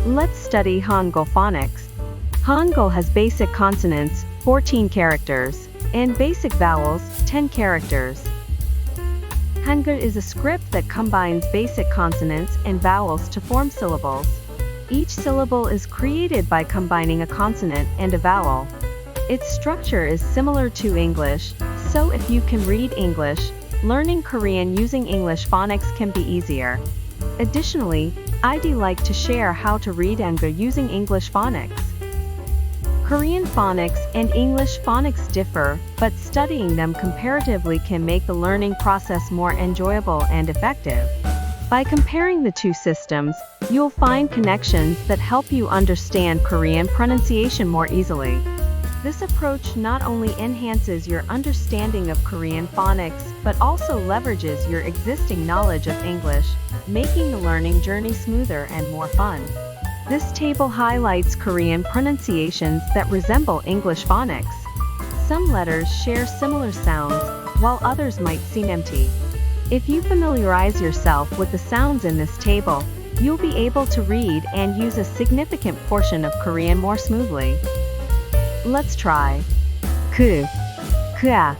Let's study Hangul phonics. Hangul has basic consonants, 14 characters, and basic vowels, 10 characters. Hangul is a script that combines basic consonants and vowels to form syllables. Each syllable is created by combining a consonant and a vowel. Its structure is similar to English, so if you can read English, learning Korean using English phonics can be easier. Additionally, I'd like to share how to read Hangul using English phonics. Korean phonics and English phonics differ, but studying them comparatively can make the learning process more enjoyable and effective. By comparing the two systems, you'll find connections that help you understand Korean pronunciation more easily. This approach not only enhances your understanding of Korean phonics, but also leverages your existing knowledge of English, making the learning journey smoother and more fun. This table highlights Korean pronunciations that resemble English phonics. Some letters share similar sounds, while others might seem empty. If you familiarize yourself with the sounds in this table, you'll be able to read and use a significant portion of Korean more smoothly. Let's try. 그, 그아,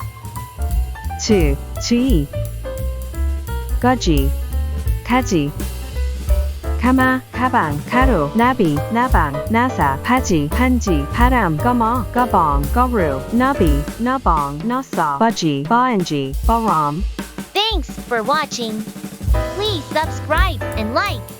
주, 주의, 거지, 가지, 가마, 가방, 가루, 나비, 나방, 나사, 바지, 반지, 바람, 거머, 거봉, 거루, 나비, 나봉, 나사, 바지, 바은지, 바람. Thanks for watching. Please subscribe and like.